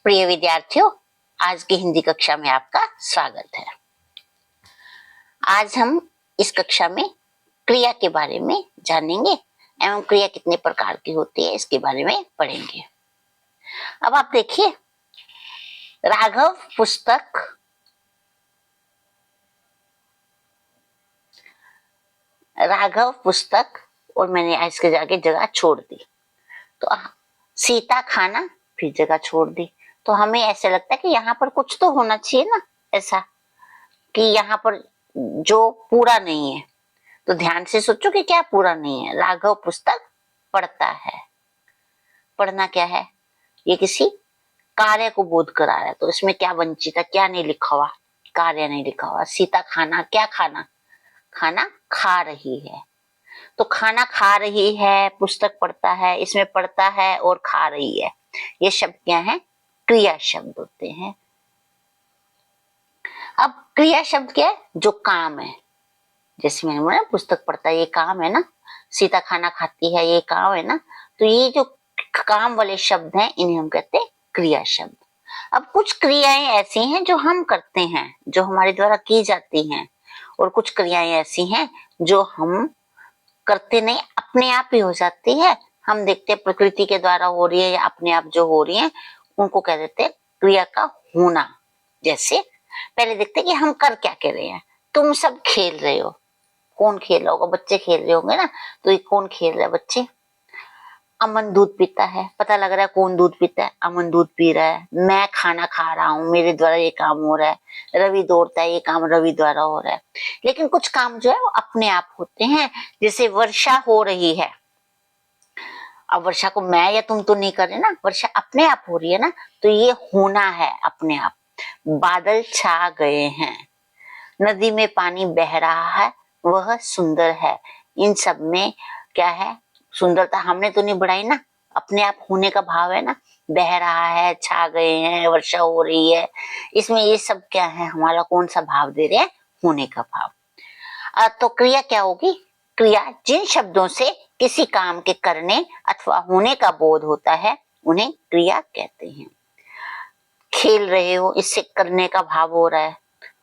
प्रिय विद्यार्थियों, आज की हिंदी कक्षा में आपका स्वागत है। आज हम इस कक्षा में क्रिया के बारे में जानेंगे एवं क्रिया कितने प्रकार की होती है इसके बारे में पढ़ेंगे। अब आप देखिए, राघव पुस्तक और मैंने इसके आगे जगह छोड़ दी, तो सीता खाना फिर जगह छोड़ दी, तो हमें ऐसा लगता है कि यहाँ पर कुछ तो होना चाहिए ना, ऐसा कि यहाँ पर जो पूरा नहीं है। तो ध्यान से सोचो कि क्या पूरा नहीं है। राघव पुस्तक पढ़ता है। पढ़ना क्या है? ये किसी कार्य को बोध करा रहा है, तो इसमें क्या वंचित है, क्या नहीं लिखा हुआ? कार्य नहीं लिखा हुआ। सीता खाना, क्या खाना? खाना खा रही है। तो खाना खा रही है, पुस्तक पढ़ता है, इसमें पढ़ता है और खा रही है। ये शब्द क्या है? क्रिया शब्द होते हैं। अब क्रिया शब्द क्या है? जो काम है। जैसे मैंने बोला पुस्तक पढ़ता है, ये काम है ना। सीता खाना खाती है, ये काम है ना। तो ये जो काम वाले शब्द हैं, इन्हें हम कहते हैं क्रिया शब्द। अब कुछ क्रियाएं ऐसी हैं जो हम करते हैं, जो हमारे द्वारा की जाती हैं, और कुछ क्रियाएं ऐसी हैं जो हम करते नहीं, अपने आप ही हो जाती है। हम देखते हैं प्रकृति के द्वारा हो रही है या अपने आप जो हो रही है, उनको कह देते हैं क्रिया का होना। जैसे पहले देखते हैं कि हम कर क्या रहे हैं। तुम सब खेल रहे हो। कौन खेल रहा होगा? बच्चे खेल रहे होंगे ना। तो ये कौन खेल रहा है? बच्चे। अमन दूध पीता है, पता लग रहा है कौन दूध पीता है? अमन दूध पी रहा है। मैं खाना खा रहा हूँ, मेरे द्वारा ये काम हो रहा है। रवि दौड़ता है, ये काम रवि द्वारा हो रहा है। लेकिन कुछ काम जो है वो अपने आप होते हैं। जैसे वर्षा हो रही है, अब वर्षा को मैं या तुम तो नहीं कर रहे ना, वर्षा अपने आप हो रही है ना, तो ये होना है अपने आप। बादल छा गए हैं, नदी में पानी बह रहा है, वह सुंदर है। इन सब में क्या है? सुंदरता हमने तो नहीं बढ़ाई ना, अपने आप होने का भाव है ना। बह रहा है, छा गए हैं, वर्षा हो रही है, इसमें ये सब क्या है? हमारा कौन सा भाव दे रहे हैं? होने का भाव। तो क्रिया क्या होगी? क्रिया जिन शब्दों से किसी काम के करने अथवा होने का बोध होता है, उन्हें क्रिया कहते हैं। खेल रहे हो, इससे करने का भाव हो रहा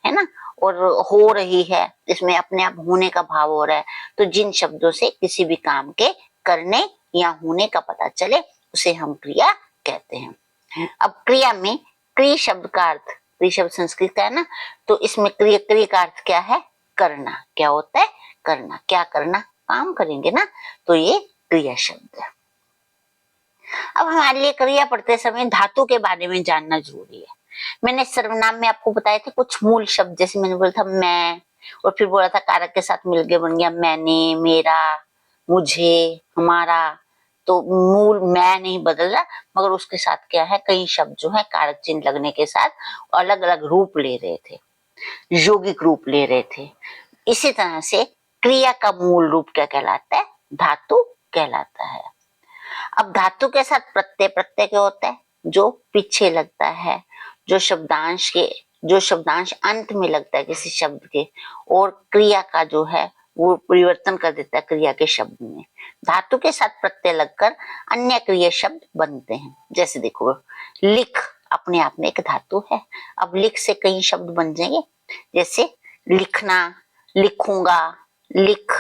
है ना। और हो रही है, इसमें अपने आप होने का भाव हो रहा है। तो जिन शब्दों से किसी भी काम के करने या होने का पता चले, उसे हम क्रिया कहते हैं। अब क्रिया में क्रिया शब्द का अर्थ, क्रिया शब्द संस्कृत का है ना, तो इसमें क्रिया का अर्थ क्या है? करना। क्या होता है? करना। क्या करना? काम करेंगे ना, तो ये क्रिया शब्द है। अब हमारे लिए क्रिया पढ़ते समय धातु के बारे में जानना जरूरी है। मैंने सर्वनाम में आपको बताए थे कुछ मूल शब्द, जैसे मैंने बोला था मैं, और फिर बोला था कारक के साथ मिलके बन गया मैंने, मेरा, मुझे, हमारा। तो मूल मैं नहीं बदल रहा, मगर उसके साथ क्या है? कई शब्द जो है कारक चिन्ह लगने के साथ अलग अलग रूप ले रहे थे, यौगिक रूप ले रहे थे। इसी तरह से क्रिया का मूल रूप क्या कहलाता है? धातु कहलाता है। अब धातु के साथ प्रत्यय, प्रत्यय क्या होता है? जो पीछे लगता है, जो शब्दांश अंत में लगता है किसी शब्द के, और क्रिया का जो है वो परिवर्तन कर देता है क्रिया के शब्द में। धातु के साथ प्रत्यय लगकर अन्य क्रिया शब्द बनते हैं। जैसे देखो, लिख अपने आप में एक धातु है। अब लिख से कई शब्द बन जाएंगे, जैसे लिखना, लिखूंगा, लिख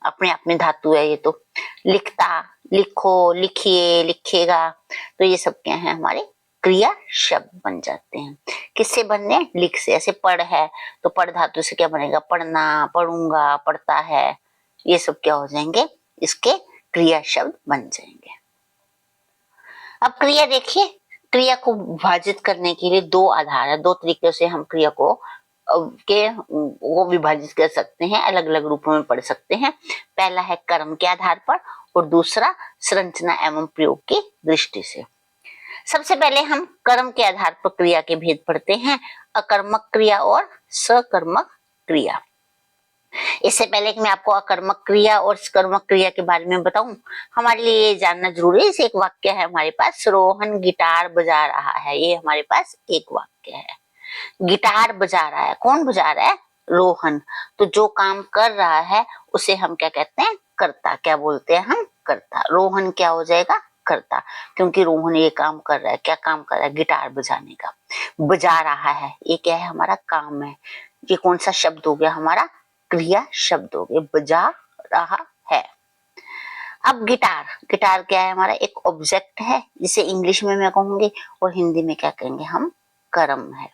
अपने आप में धातु है ये तो। लिखता, लिखो, लिखिए, लिखेगा, तो ये सब क्या है? हमारे क्रिया शब्द बन जाते हैं। किससे बनने? लिख से। ऐसे पढ़ है, तो पढ़ धातु से क्या बनेगा? पढ़ना, पढ़ूंगा, पढ़ता है, ये सब क्या हो जाएंगे? इसके क्रिया शब्द बन जाएंगे। अब क्रिया देखिए, क्रिया को विभाजित करने के लिए दो आधार है, दो तरीके से हम क्रिया को वो विभाजित कर सकते हैं, अलग अलग रूपों में पढ़ सकते हैं। पहला है कर्म के आधार पर, और दूसरा संरचना एवं प्रयोग की दृष्टि से। सबसे पहले हम कर्म के आधार पर क्रिया के भेद पढ़ते हैं, अकर्मक क्रिया और सकर्मक क्रिया। इससे पहले कि मैं आपको अकर्मक क्रिया और सकर्मक क्रिया के बारे में बताऊं, हमारे लिए ये जानना जरूरी है। एक वाक्य है हमारे पास, रोहन गिटार बजा रहा है। ये हमारे पास एक वाक्य है। गिटार बजा रहा है, कौन बजा रहा है? रोहन। तो जो काम कर रहा है उसे हम क्या कहते हैं? कर्ता। क्या बोलते हैं हम? कर्ता। रोहन क्या हो जाएगा? करता, क्योंकि रोहन ये काम कर रहा है। क्या काम कर रहा है? गिटार बजाने का, बजा रहा है। ये क्या है? हमारा काम है। ये कौन सा शब्द हो गया? हमारा क्रिया शब्द हो गया, बजा रहा है। अब गिटार, गिटार क्या है? हमारा एक ऑब्जेक्ट है, जिसे इंग्लिश में मैं कहूंगी और हिंदी में क्या कहेंगे हम? कर्म है।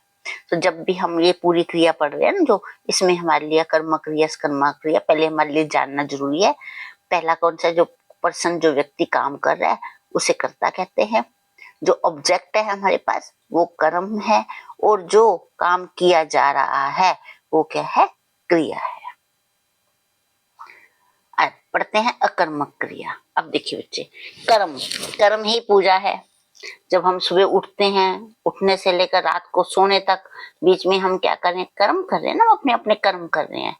तो जब भी हम ये पूरी क्रिया पढ़ रहे हैं ना, जो इसमें हमारे लिए कर्म क्रिया कर्मा क्रिया, पहले हमारे लिए जानना जरूरी है। पहला कौन सा? जो पर्सन, जो व्यक्ति काम कर रहा है, उसे कर्ता कहते हैं। जो ऑब्जेक्ट है हमारे पास, वो कर्म है, और जो काम किया जा रहा है वो क्या है? क्रिया है। अब पढ़ते हैं अकर्मक क्रिया। अब देखिए बच्चे, कर्म, कर्म ही पूजा है। जब हम सुबह उठते हैं, उठने से लेकर रात को सोने तक, बीच में हम क्या कर रहे हैं? कर्म कर रहे हैं ना, हम अपने अपने कर्म कर रहे हैं।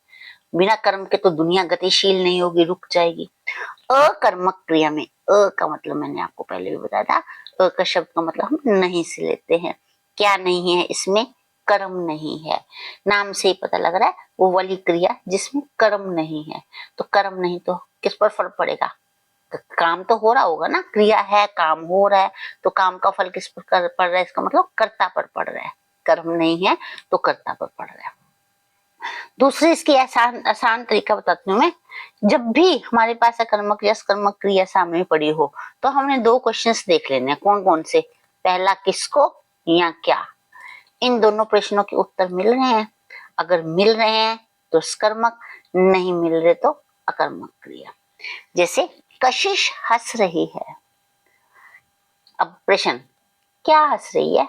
बिना कर्म के तो दुनिया गतिशील नहीं होगी, रुक जाएगी। अकर्मक क्रिया में, अ का मतलब मैंने आपको पहले भी बताया था, अ का शब्द का मतलब हम नहीं से लेते हैं। क्या नहीं है इसमें? कर्म नहीं है। नाम से ही पता लग रहा है, वो वाली क्रिया जिसमें कर्म नहीं है। तो कर्म नहीं तो किस पर फर्क पड़ेगा? काम तो हो रहा होगा ना, क्रिया है, काम हो रहा है, तो काम का फल किस पर पड़ रहा है? इसका मतलब कर्ता पर पड़ रहा है। कर्म नहीं है तो कर्ता पर पड़ रहा है। दूसरी इसकी आसान आसान तरीका बताती हूँ मैं। जब भी हमारे पास अकर्मक या सकर्मक क्रिया सामने पड़ी हो, तो हमने दो क्वेश्चंस देख लेने हैं। कौन कौन से? पहला, किसको या क्या। इन दोनों प्रश्नों के उत्तर मिल रहे हैं। अगर मिल रहे हैं तो सकर्मक, नहीं मिल रहे तो अकर्मक क्रिया। जैसे कशिश हंस रही है। अब प्रश्न, क्या हंस रही है?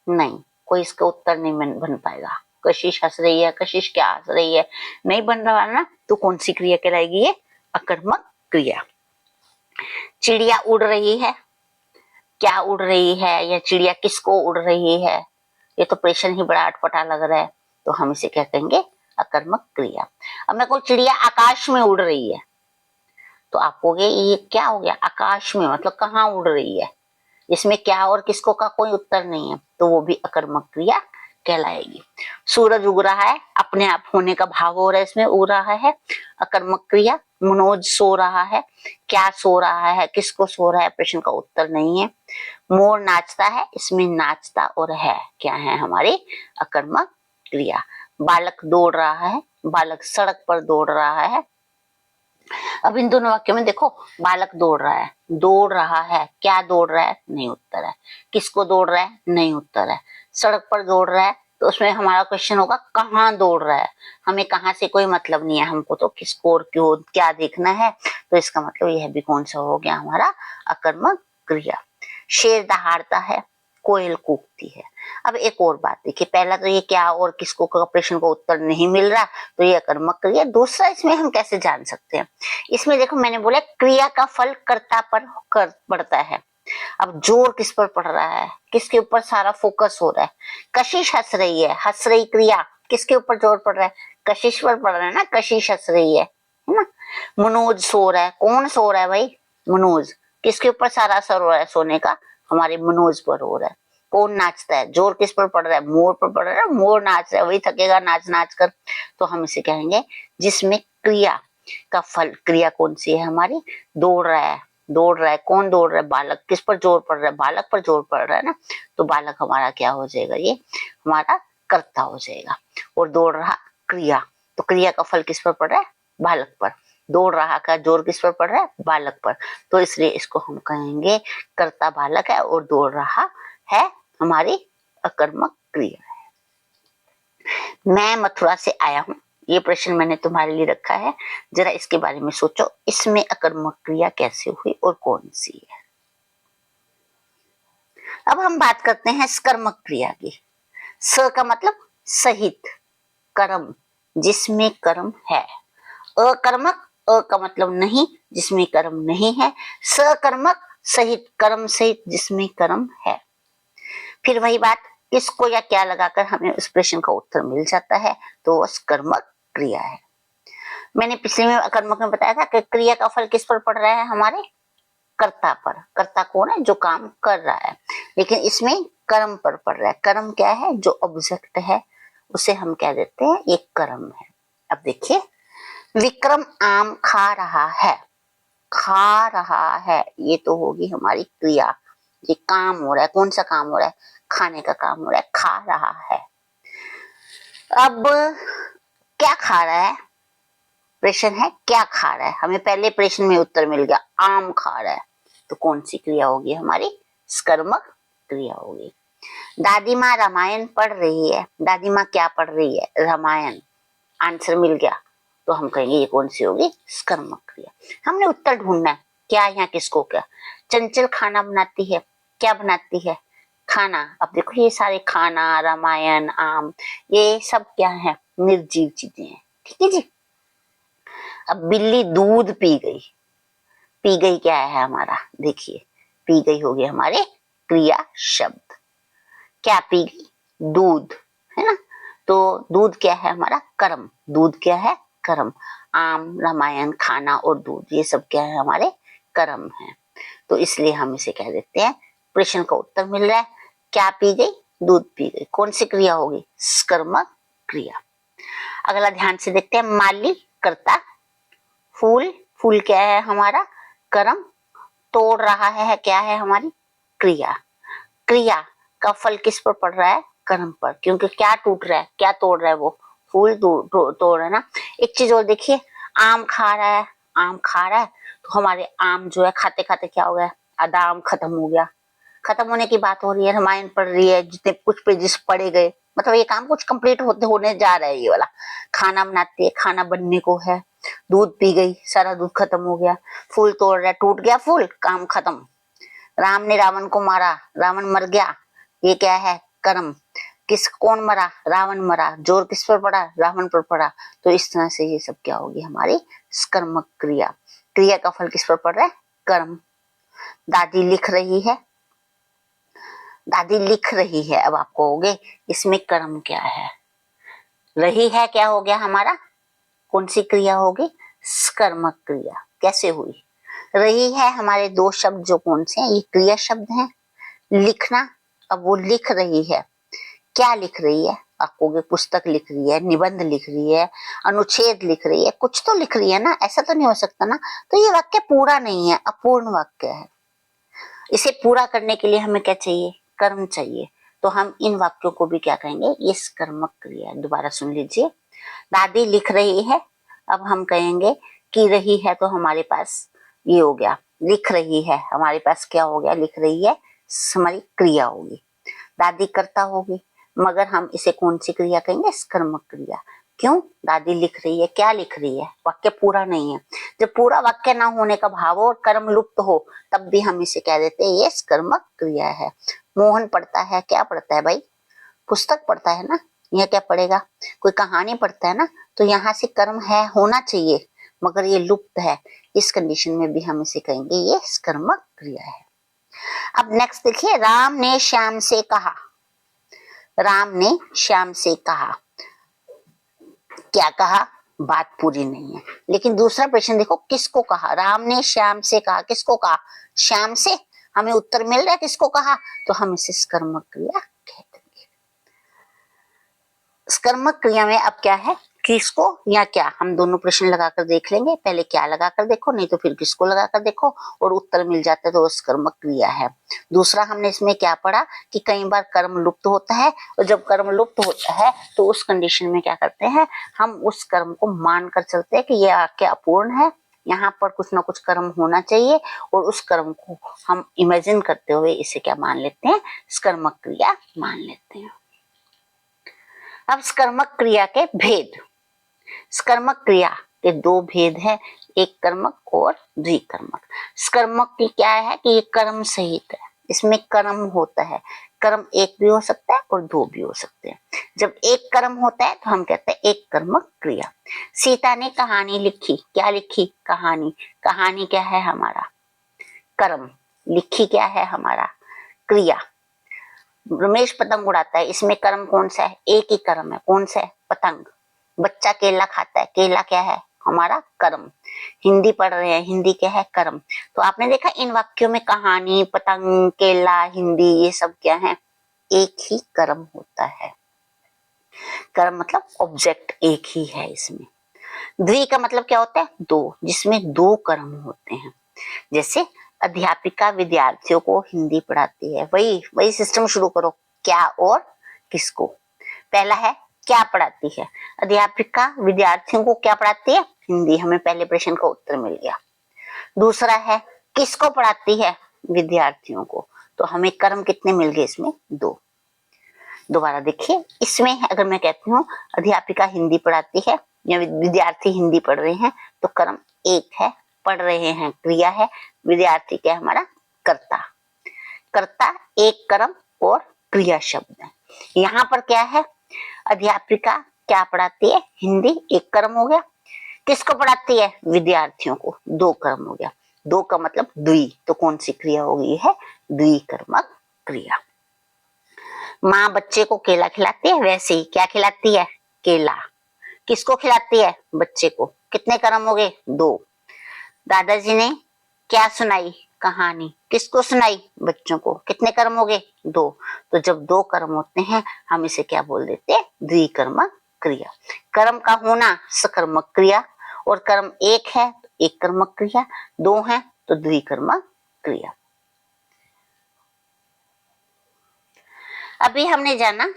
नहीं, कोई इसका उत्तर नहीं बन पाएगा। कशिश हंस रही है, कशिश क्या हंस रही है, नहीं बन रहा ना, तो कौन सी क्रिया कहलाएगी? ये अकर्मक क्रिया। चिड़िया उड़ रही है, क्या उड़ रही है या चिड़िया किसको उड़ रही है? ये तो प्रश्न ही बड़ा अटपटा लग रहा है, तो हम इसे क्या कहेंगे? अकर्मक क्रिया। अब मैं कोई चिड़िया आकाश में उड़ रही है, तो आप कहोगे ये क्या हो गया? आकाश में मतलब कहाँ उड़ रही है? इसमें क्या और किसको का कोई उत्तर नहीं है, तो वो भी अकर्मक क्रिया कहलाएगी। सूरज उग रहा है, अपने आप होने का भाव हो रहा है, इसमें उग रहा है, अकर्मक क्रिया। मनोज सो रहा है, क्या सो रहा है, किसको सो रहा है? प्रश्न का उत्तर नहीं है। मोर नाचता है, इसमें नाचता और है क्या है? हमारी अकर्मक क्रिया। बालक दौड़ रहा है, बालक सड़क पर दौड़ रहा है। अब इन दोनों वाक्यों में देखो, बालक दौड़ रहा है, दौड़ रहा है, क्या दौड़ रहा है? नहीं उत्तर है। किसको दौड़ रहा है? नहीं उत्तर है। सड़क पर दौड़ रहा है, तो उसमें हमारा क्वेश्चन होगा कहाँ दौड़ रहा है? हमें कहाँ से कोई मतलब नहीं है, हमको तो किसको और क्यों क्या देखना है। तो इसका मतलब यह भी कौन सा हो गया? हमारा अकर्मक क्रिया। शेर दहाड़ता है, कोयल कूकती है। अब एक और बात देखिए, पहला तो ये क्या और किसको का प्रश्न का उत्तर नहीं मिल रहा, तो ये अकर्मक क्रिया। दूसरा, इसमें हम कैसे जान सकते हैं? इसमें देखो, मैंने बोला क्रिया का फल कर्ता पर पड़ता है। अब जोर किस पर पड़ रहा है? किसके ऊपर सारा फोकस हो रहा है? कशिश हंस रही है, हंस रही क्रिया, किसके ऊपर जोर पड़ रहा है? कशिश पर पड़ रहा है ना, कशिश हंस रही है ना। मनोज सो रहा है, कौन सो रहा है भाई? मनोज। किसके ऊपर सारा असर हो रहा है सोने का? हमारे मनोज पर हो रहा है। कौन नाचता है? जोर किस पर पड़ रहा है? मोर पर पड़ रहा है, मोर नाच रहा है, वही थकेगा नाच नाच कर। तो हम इसे कहेंगे जिसमें क्रिया का फल, क्रिया कौन सी है हमारी? दौड़ रहा है, दौड़ रहा है, कौन दौड़ रहा है? बालक। किस पर जोर पड़ रहा है? बालक पर जोर पड़ रहा है ना, तो बालक हमारा क्या हो जाएगा? ये हमारा कर्ता हो जाएगा। और दौड़ रहा क्रिया, तो क्रिया का फल किस पर पड़ रहा है? बालक पर। दौड़ रहा का जोर किस पर पड़ रहा है? बालक पर। तो इसलिए इसको हम कहेंगे कर्ता बालक है और दौड़ रहा है हमारी अकर्मक क्रिया है। मैं मथुरा से आया हूं, ये प्रश्न मैंने तुम्हारे लिए रखा है, जरा इसके बारे में सोचो। इसमें अकर्मक क्रिया कैसे हुई और कौन सी है? अब हम बात करते हैं सकर्मक क्रिया की। स का मतलब सहित, कर्म जिसमें कर्म है। अकर्मक, अ का मतलब नहीं, जिसमें कर्म नहीं है। सकर्मक, सहित, कर्म सहित जिसमें कर्म है। फिर वही बात, किसको या क्या लगाकर हमें उस प्रश्न का उत्तर मिल जाता है, तो वह सकर्मक क्रिया है। मैंने पिछले में अकर्मक में बताया था कि क्रिया का फल किस पर पड़ रहा है? हमारे कर्ता पर। कर्ता कौन है? जो काम कर रहा है। लेकिन इसमें कर्म पर पड़ रहा है। कर्म क्या है? जो ऑब्जेक्ट है उसे हम क्या देते हैं? एक कर्म है। अब देखिए, विक्रम आम खा रहा है, खा रहा है, ये तो होगी हमारी क्रिया। ये काम हो रहा है, कौन सा काम हो रहा है? खाने का काम हो रहा है, खा रहा है। अब क्या खा रहा है? प्रश्न है क्या खा रहा है। हमें पहले प्रश्न में उत्तर मिल गया, आम खा रहा है। तो कौन सी क्रिया होगी हमारी? स्कर्मक क्रिया होगी। दादी माँ रामायण पढ़ रही है। दादी माँ क्या पढ़ रही है? रामायण। आंसर मिल गया। तो हम कहेंगे ये कौन सी होगी? स्कर्मक क्रिया। हमने उत्तर ढूंढना है, क्या यहाँ किसको क्या। चंचल खाना बनाती है। क्या बनाती है? खाना। अब देखो ये सारे खाना, रामायण, आम, ये सब क्या है? निर्जीव चीजें हैं। ठीक है जी। अब बिल्ली दूध पी गई। पी गई क्या है हमारा? देखिए, पी गई होगी हमारे क्रिया शब्द। क्या पी गई? दूध, है ना। तो दूध क्या है हमारा? कर्म। दूध क्या है? कर्म। आम, रामायण, खाना और दूध, ये सब क्या है? हमारे कर्म है। तो इसलिए हम इसे कह देते हैं, प्रश्न का उत्तर मिल रहा है, क्या पी गई? दूध पी गई। कौन सी क्रिया होगी? स्कर्मक क्रिया। अगला ध्यान से देखते हैं, माली कर्ता, फूल, फूल क्या है हमारा? कर्म। तोड़ रहा है क्या है हमारी? क्रिया। क्रिया का फल किस पर पड़ रहा है? कर्म पर, क्योंकि क्या टूट रहा है? क्या तोड़ रहा है? वो फूल तोड़ रहा है ना। एक चीज और देखिए, आम खा रहा है। आम खा रहा है तो हमारे आम जो है खाते खाते क्या हो गया? आधा आम खत्म हो गया। खत्म होने की बात हो रही है, रामायण पढ़ रही है, जितने कुछ पेजेस पढ़े गए, मतलब ये काम कुछ कंप्लीट होने जा रहा है ये वाला। खाना बनाती है, खाना बनने को है। दूध पी गई, सारा दूध खत्म हो गया। फूल तोड़ रहा है, टूट गया फूल, काम खत्म। राम ने रावण को मारा, रावण मर गया, ये क्या है? कर्म। कौन मरा? रावण मरा। जोर किस पर पड़ा? रावण पर पड़ा। तो इस तरह से ये सब क्या होगी? हमारी स्कर्मक क्रिया। क्रिया का फल किस पर पड़ रहा है? कर्म। दादी लिख रही है। दादी लिख रही है। अब आप कहोगे इसमें कर्म क्या है? रही है क्या हो गया हमारा? कौन सी क्रिया होगी? स्कर्मक क्रिया। कैसे हुई? रही है हमारे दो शब्द जो कौन से हैं? ये क्रिया शब्द हैं। लिखना, अब वो लिख रही है। क्या लिख रही है? आप कहोगे पुस्तक लिख रही है, निबंध लिख रही है, अनुच्छेद लिख रही है, कुछ तो लिख रही है ना, ऐसा तो नहीं हो सकता ना। तो ये वाक्य पूरा नहीं है, अपूर्ण वाक्य है। इसे पूरा करने के लिए हमें क्या चाहिए? कर्म चाहिए। तो हम इन वाक्यों को भी क्या कहेंगे? ये कर्मक क्रिया है। दोबारा सुन लीजिए, दादी लिख रही है। अब हम कहेंगे कि रही है, तो हमारे पास ये हो गया। लिख रही है, हमारे पास क्या हो गया? लिख रही है, हमारी क्रिया होगी। दादी कर्ता होगी, मगर हम इसे कौन सी क्रिया कहेंगे? स्कर्मक क्रिया। क्यों? दादी लिख रही है, क्या लिख रही है? वाक्य पूरा नहीं है। जब पूरा वाक्य ना होने का भाव हो और कर्म लुप्त हो, तब भी हम इसे कह देते हैं ये स्कर्मक क्रिया है। मोहन पढ़ता है, क्या पढ़ता है भाई? पुस्तक पढ़ता है ना। यह क्या पढ़ेगा? कोई कहानी पढ़ता है ना। तो यहाँ से कर्म है, होना चाहिए, मगर ये लुप्त है। इस कंडीशन में भी हम इसे कहेंगे ये स्कर्मक क्रिया है। अब नेक्स्ट देखिए, राम ने श्याम से कहा। राम ने श्याम से कहा, क्या कहा? बात पूरी नहीं है। लेकिन दूसरा प्रश्न देखो, किसको कहा? राम ने श्याम से कहा, किसको कहा? श्याम से। हमें उत्तर मिल रहा है किसको कहा, तो हम इसे स्कर्मक क्रिया कहते हैं। स्कर्मक क्रिया में अब क्या है? किसको या क्या, हम दोनों प्रश्न लगाकर देख लेंगे। पहले क्या लगाकर देखो, नहीं तो फिर किसको लगाकर देखो, और उत्तर मिल जाता है तो स्कर्मक क्रिया है। दूसरा हमने इसमें क्या पढ़ा कि कई बार कर्म लुप्त होता है, और जब कर्म लुप्त होता है तो उस कंडीशन में क्या करते हैं? हम उस कर्म को मान कर चलते हैं कि यह वाक्य अपूर्ण है, यहाँ पर कुछ ना कुछ कर्म होना चाहिए, और उस कर्म को हम इमेजिन करते हुए इसे क्या मान लेते हैं? स्कर्मक क्रिया मान लेते हैं। अब स्कर्मक क्रिया के भेद। स्कर्मक क्रिया के दो भेद हैं, एक कर्मक और द्विकर्मक। स्कर्मक की क्या है कि ये कर्म सहित है, इसमें कर्म होता है। कर्म एक भी हो सकता है और दो भी हो सकते हैं। जब एक कर्म होता है तो हम कहते हैं एक कर्मक क्रिया। सीता ने कहानी लिखी, क्या लिखी? कहानी। कहानी क्या है हमारा? कर्म। लिखी क्या है हमारा? क्रिया। रमेश पतंग उड़ाता है, इसमें कर्म कौन सा है? एक ही कर्म है, कौन सा है? पतंग। बच्चा केला खाता है, केला क्या है? हमारा कर्म। हिंदी पढ़ रहे हैं, हिंदी क्या है? कर्म। तो आपने देखा इन वाक्यों में कहानी, पतंग, केला, हिंदी, ये सब क्या है? एक ही कर्म होता है। कर्म मतलब ऑब्जेक्ट एक ही है इसमें। द्वि का मतलब क्या होता है? दो, जिसमें दो कर्म होते हैं। जैसे अध्यापिका विद्यार्थियों को हिंदी पढ़ाती है, वही वही सिस्टम शुरू करो, क्या और किसको। पहला है क्या पढ़ाती है, अध्यापिका विद्यार्थियों को क्या पढ़ाती है, हिंदी, हमें पहले प्रश्न का उत्तर मिल गया। दूसरा है किसको पढ़ाती है, विद्यार्थियों को, तो हमें कर्म कितने मिल गए इसमें, 2। दोबारा देखिए, इसमें अगर मैं कहती हूँ अध्यापिका हिंदी पढ़ाती है या विद्यार्थी हिंदी पढ़ रहे हैं, तो कर्म 1 है, पढ़ रहे हैं क्रिया है, विद्यार्थी क्या है हमारा कर्ता। कर्ता एक कर्म और क्रिया शब्द है। यहाँ पर क्या है, अध्यापिका क्या पढ़ाती है, हिंदी, एक कर्म हो गया। किसको पढ़ाती है, विद्यार्थियों को, 2 कर्म हो गया। 2 का मतलब द्वि, तो कौन सी क्रिया होगी, है द्विकर्मक क्रिया। माँ बच्चे को केला खिलाती है, वैसे ही क्या खिलाती है, केला। किसको खिलाती है, बच्चे को, कितने कर्म हो गए, 2। दादाजी ने क्या सुनाई, कहानी, किसको सुनाई, बच्चों को, कितने कर्म हो गए, 2। तो जब 2 कर्म होते हैं हम इसे क्या बोल देते हैं, द्विकर्मक क्रिया। कर्म का होना सकर्मक क्रिया, और कर्म 1 है तो एक कर्मक क्रिया, 2 है तो द्विकर्मक क्रिया। अभी हमने जाना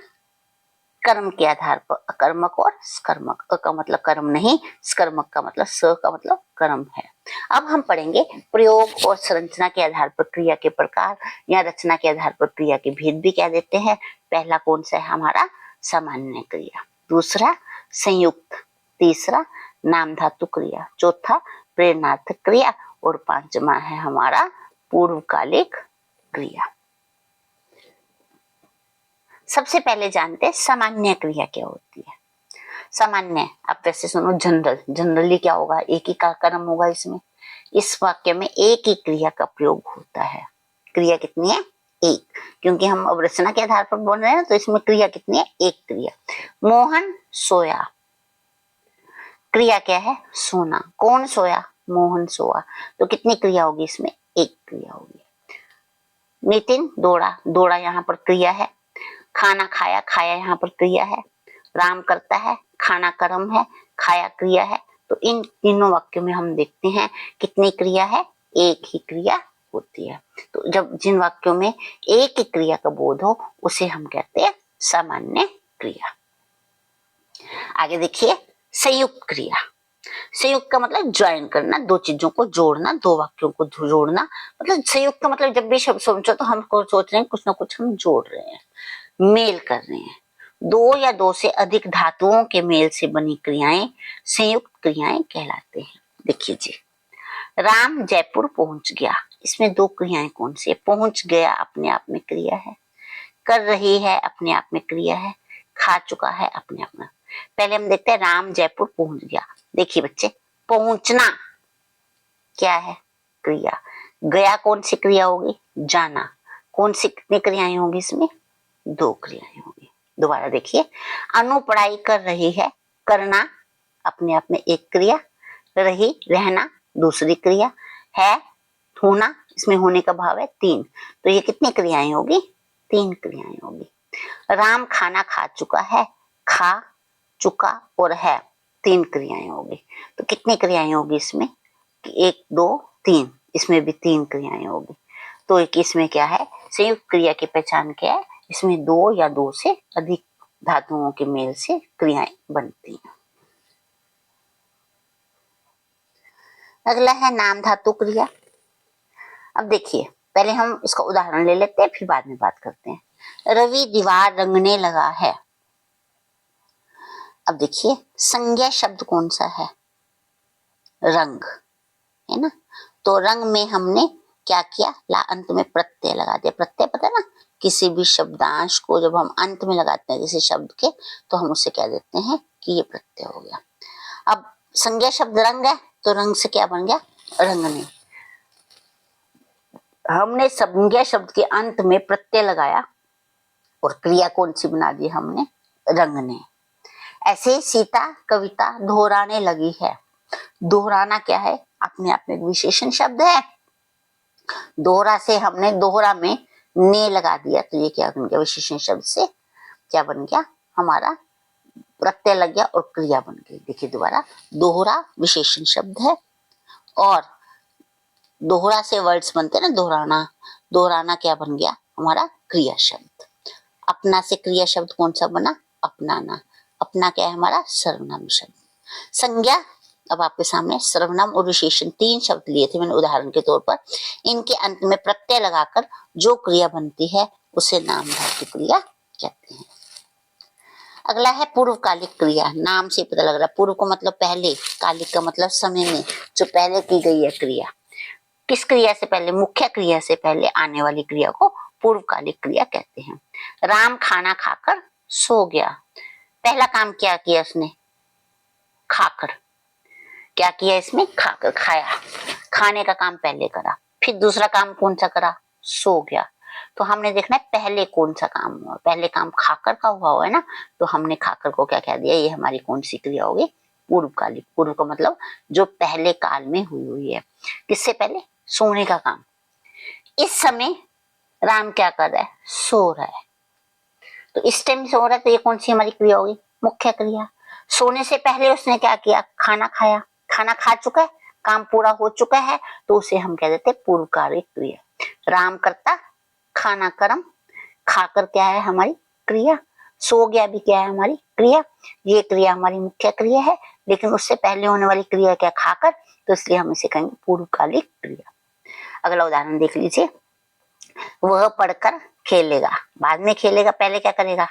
कर्म के आधार पर अकर्मक और सकर्मक। अ का मतलब कर्म नहीं, सकर्मक का मतलब स का मतलब कर्म है। अब हम पढ़ेंगे प्रयोग और संरचना के आधार पर क्रिया के प्रकार, या रचना के आधार पर क्रिया के भेद भी कह देते हैं। पहला कौन सा है हमारा, सामान्य क्रिया। दूसरा संयुक्त, तीसरा नाम धातु क्रिया, चौथा प्रेरणार्थक क्रिया, और 5वां है हमारा पूर्वकालिक क्रिया। सबसे पहले जानते हैं सामान्य क्रिया क्या होती है। सामान्य, आप वैसे सुनो जनरल, जनरली क्या होगा, एक ही का कर्म होगा इसमें। इस वाक्य में एक ही क्रिया का प्रयोग होता है। क्रिया कितनी है, 1, क्योंकि हम अब रचना के आधार पर बोल रहे हैं, तो इसमें क्रिया कितनी है, 1 क्रिया। मोहन सोया, क्रिया क्या है, सोना। कौन सोया, मोहन सोया, तो कितनी क्रिया होगी इसमें, 1 क्रिया होगी। नितिन दौड़ा, दौड़ा यहाँ पर क्रिया है। खाना खाया, खाया यहाँ पर क्रिया है। राम करता है, खाना कर्म है, खाया क्रिया है। तो इन तीनों वाक्यों में हम देखते हैं कितनी क्रिया है, 1 ही क्रिया होती है। तो जब जिन वाक्यों में एक ही क्रिया का बोध हो उसे हम कहते हैं सामान्य क्रिया। आगे देखिए संयुक्त क्रिया। संयुक्त का मतलब ज्वाइन करना, 2 चीजों को जोड़ना, 2 वाक्यों को जोड़ना। मतलब संयुक्त का मतलब जब भी शब्द सोचो तो हम सोच रहे हैं कुछ ना कुछ हम जोड़ रहे हैं, मेल कर रहे हैं। 2 या 2 से अधिक धातुओं के मेल से बनी क्रियाएं संयुक्त क्रियाएं कहलाते हैं। देखिए जी, राम जयपुर पहुंच गया, इसमें 2 क्रियाएं कौन सी है, पहुंच गया अपने आप में क्रिया है, कर रही है अपने आप में क्रिया है, खा चुका है अपने आप में। पहले हम देखते हैं राम जयपुर पहुंच गया। देखिए बच्चे, पहुंचना क्या है, क्रिया। गया कौन सी क्रिया होगी, जाना। कौन सी कितनी क्रियाएं होगी इसमें, 2 क्रियाएं होगी। दोबारा देखिए, अनु पढ़ाई कर रही है, करना अपने आप में 1 क्रिया, रही रहना दूसरी क्रिया, है होना, इसमें होने का भाव है 3, तो ये कितनी क्रियाएं होगी, 3 क्रियाएं होगी। राम खाना खा चुका है, खा चुका और है, 3 क्रियाएं होगी। तो कितनी क्रियाएं होगी इसमें, 1 2 3, इसमें भी 3 क्रियाएं होगी। तो एक इसमें क्या है, संयुक्त क्रिया की पहचान क्या है, इसमें 2 या 2 से अधिक धातुओं के मेल से क्रियाएं बनती हैं। अगला है नाम धातु क्रिया। अब देखिए, पहले हम इसका उदाहरण ले लेते हैं, फिर बाद में बात करते हैं। रवि दीवार रंगने लगा है। अब देखिए, संज्ञा शब्द कौन सा है, रंग, है ना। तो रंग में हमने क्या किया, ला अंत में प्रत्यय लगा दिया। प्रत्यय पता है ना, किसी भी शब्दांश को जब हम अंत में लगाते हैं किसी शब्द के, तो हम उसे कह देते हैं कि ये प्रत्यय हो गया। अब संज्ञा शब्द रंग है, तो रंग से क्या बन गया, रंगने। हमने संज्ञा शब्द के अंत में प्रत्यय लगाया और क्रिया कौन सी बना दी हमने, रंगने। ऐसे सीता कविता दोहराने लगी है। दोहराना क्या है, अपने आप में एक विशेषण शब्द है। दोहरा से हमने दोहरा में ने लगा दिया, तो ये क्या बन गया, विशेषण शब्द से क्या बन गया, हमारा प्रत्यय लग गया और क्रिया बन गई। देखिए दोबारा, दोहरा विशेषण शब्द है और दोहरा से वर्ड्स बनते हैं ना, दोहराना, दोहराना क्या बन गया हमारा क्रिया शब्द। अपना से क्रिया शब्द कौन सा बना, अपनाना। अपना क्या है हमारा सर्वनाम शब्द। संज्ञा, अब आपके सामने सर्वनाम और विशेषण 3 शब्द लिए थे मैंने उदाहरण के तौर पर। इनके अंत में प्रत्यय लगाकर जो क्रिया बनती है उसे नाम धातु क्रिया कहते हैं। अगला है पूर्वकालिक क्रिया। नाम से पता लग रहा है, पूर्व का मतलब पहले, कालिक का मतलब समय में, जो पहले की गई है क्रिया। किस क्रिया से पहले, मुख्य क्रिया से पहले आने वाली क्रिया को पूर्वकालिक क्रिया कहते हैं। राम खाना खाकर सो गया। पहला काम क्या किया उसने, खाकर। क्या किया इसमें, खाकर, खाया, खाने का काम पहले करा। फिर दूसरा काम कौन सा करा, सो गया। तो हमने देखना है पहले कौन सा काम हुआ, पहले काम खाकर का हुआ है ना, तो हमने खाकर को क्या कह दिया, ये हमारी कौन सी क्रिया होगी, पूर्वकालिक। पूर्व का मतलब जो पहले काल में हुई है। किससे पहले, सोने का काम। इस समय राम क्या कर रहा है, सो रहा है। तो इस टाइम सो रहा है, तो ये कौन सी हमारी क्रिया होगी, मुख्य क्रिया। सोने से पहले उसने क्या किया, खाना खाया, खाना खा चुका है, काम पूरा हो चुका है, तो उसे हम कह देते पूर्वकालिक क्रिया। राम करता, खाना कर्म, खाकर क्या है हमारी क्रिया, सो गया भी क्या है हमारी क्रिया। ये क्रिया हमारी मुख्य क्रिया है, लेकिन उससे पहले होने वाली क्रिया क्या, खाकर, तो इसलिए हम इसे कहेंगे पूर्वकालिक क्रिया। अगला उदाहरण देख लीजिए। वह पढ़कर खेलेगा। बाद में खेलेगा, पहले क्या करेगा,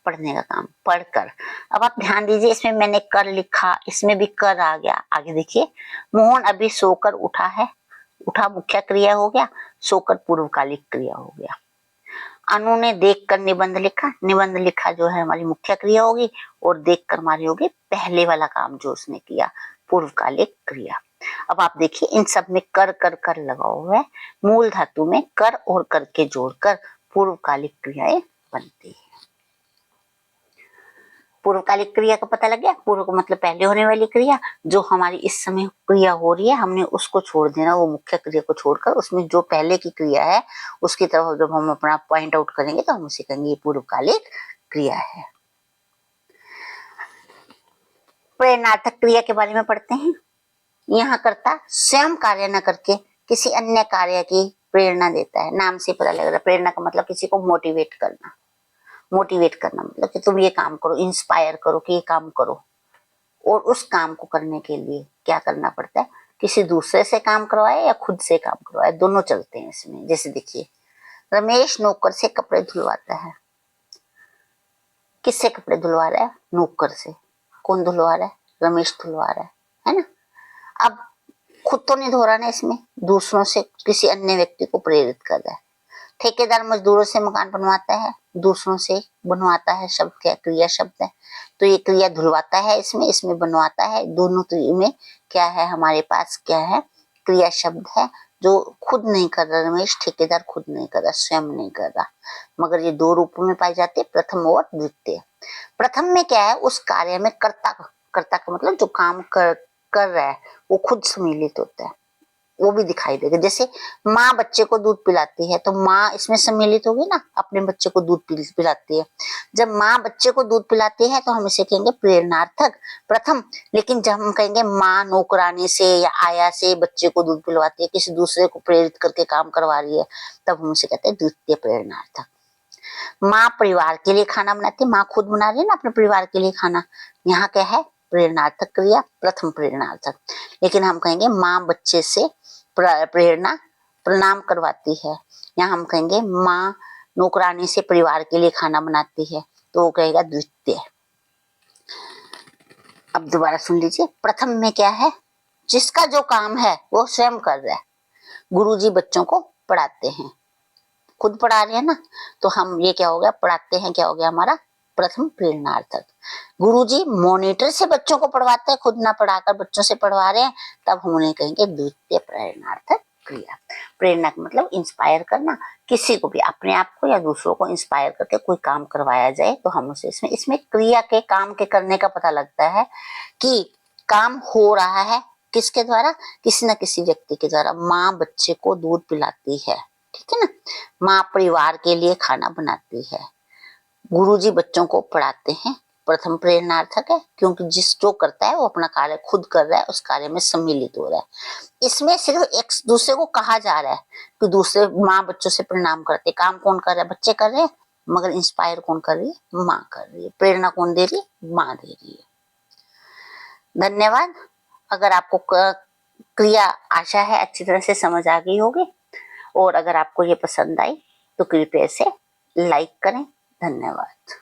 पढ़ने का काम, पढ़कर। अब आप ध्यान दीजिए, इसमें मैंने कर लिखा, इसमें भी कर आ गया। आगे देखिए, मोहन अभी सोकर उठा है। उठा मुख्य क्रिया हो गया, सोकर पूर्वकालिक क्रिया हो गया। अनु ने देखकर निबंध लिखा। निबंध लिखा जो है हमारी मुख्य क्रिया होगी, और देखकर हमारी होगी पहले वाला काम जो उसने किया, पूर्वकालिक क्रिया। अब आप देखिए, इन सब में कर कर कर लगा हुआ है। मूल धातु में कर और कर के जोड़कर पूर्वकालिक क्रियाएं बनती है। पूर्वकालिक क्रिया का पता लग गया। पूर्व का मतलब पहले होने वाली क्रिया, जो हमारी इस समय क्रिया हो रही है, हमने उसको छोड़ देना, वो मुख्य क्रिया को छोड़कर उसमें जो पहले की क्रिया है उसकी तरफ जब हम अपना पॉइंट आउट करेंगे तो हम उसे कहेंगे ये पूर्वकालिक क्रिया है। प्रेरणार्थक क्रिया के बारे में पढ़ते हैं। यहाँ कर्ता स्वयं कार्य न करके किसी अन्य कार्य की प्रेरणा देता है। नाम से पता लग रहा है, प्रेरणा का मतलब किसी को मोटिवेट करना। मोटिवेट करना मतलब कि तुम ये काम करो, इंस्पायर करो कि ये काम करो। और उस काम को करने के लिए क्या करना पड़ता है, किसी दूसरे से काम करवाए या खुद से काम करवाए, दोनों चलते हैं इसमें। जैसे देखिए, रमेश नौकर से कपड़े धुलवाता है। किससे कपड़े धुलवा रहा है, नौकर से। कौन धुलवा रहा है, रमेश धुलवा रहा है ना। अब खुद तो नहीं धो रहा ना, इसमें दूसरों से, किसी अन्य व्यक्ति को प्रेरित कर रहा है। ठेकेदार मजदूरों से मकान बनवाता है, दूसरों से बनवाता है, शब्द क्या, क्रिया शब्द है। तो ये क्रिया धुलवाता है, इसमें बनवाता है, दोनों में क्या है हमारे पास, क्या है, क्रिया शब्द है, जो खुद नहीं कर रहा रमेश, ठेकेदार खुद नहीं कर रहा, स्वयं नहीं कर रहा। मगर ये दो रूपों में पाई जाती है, प्रथम और द्वितीय। प्रथम में क्या है, उस कार्य में कर्ता, कर्ता का मतलब जो काम कर रहा है वो खुद सम्मिलित होता है, वो भी दिखाई देगा। जैसे माँ बच्चे को दूध पिलाती है, तो माँ इसमें सम्मिलित होगी ना, अपने बच्चे को दूध पिलाती है। जब माँ बच्चे को दूध पिलाती है तो हम इसे कहेंगे प्रेरणार्थक, प्रथम। लेकिन जब हम कहेंगे माँ नौकरानी से या आया से बच्चे को दूध पिलवाती है, किसी दूसरे को प्रेरित करके काम करवा रही है, तब हम उसे कहते हैं द्वितीय प्रेरणार्थक। माँ परिवार के लिए खाना बनाती है, माँ खुद बना रही है ना अपने परिवार के लिए खाना, यहाँ क्या है, प्रेरणार्थक क्रिया, प्रथम प्रेरणार्थक। लेकिन हम कहेंगे माँ बच्चे से प्रेरणा प्रणाम करवाती है, यहाँ हम कहेंगे माँ नौकरानी से परिवार के लिए खाना बनाती है, तो वो कहेगा द्वितीय। अब दोबारा सुन लीजिए, प्रथम में क्या है, जिसका जो काम है वो स्वयं कर रहा है। गुरुजी बच्चों को पढ़ाते हैं, खुद पढ़ा रहे हैं ना, तो हम ये क्या हो गया, पढ़ाते हैं, क्या हो गया हमारा प्रथम प्रेरणार्थक। गुरुजी मॉनिटर से बच्चों को पढ़वाते हैं, खुद ना पढ़ाकर बच्चों से पढ़वा रहे हैं, तब हम उन्हें कहेंगे द्वितीय प्रेरणार्थक क्रिया। प्रेरणा का मतलब इंस्पायर करना, किसी को भी, अपने आप को या दूसरों को इंस्पायर करके कोई काम करवाया जाए, तो हम उसे इसमें क्रिया के, काम के करने का पता लगता है कि काम हो रहा है किसके द्वारा, किसी न किसी व्यक्ति के द्वारा। माँ बच्चे को दूध पिलाती है, ठीक है ना, माँ परिवार के लिए खाना बनाती है, गुरुजी बच्चों को पढ़ाते हैं, प्रथम प्रेरणार्थक है, क्योंकि जो करता है वो अपना कार्य खुद कर रहा है, उस कार्य में सम्मिलित हो रहा है। इसमें सिर्फ एक दूसरे को कहा जा रहा है कि दूसरे माँ बच्चों से प्रणाम करते, काम कौन कर रहा है? बच्चे कर रहे हैं, मगर इंस्पायर कौन कर रही है? माँ कर रही है। प्रेरणा कौन दे रही है? माँ दे रही है। धन्यवाद। अगर आपको क्रिया आशा है अच्छी तरह से समझ आ गई होगी, और अगर आपको ये पसंद आई तो कृपया इसे लाइक करें। धन्यवाद।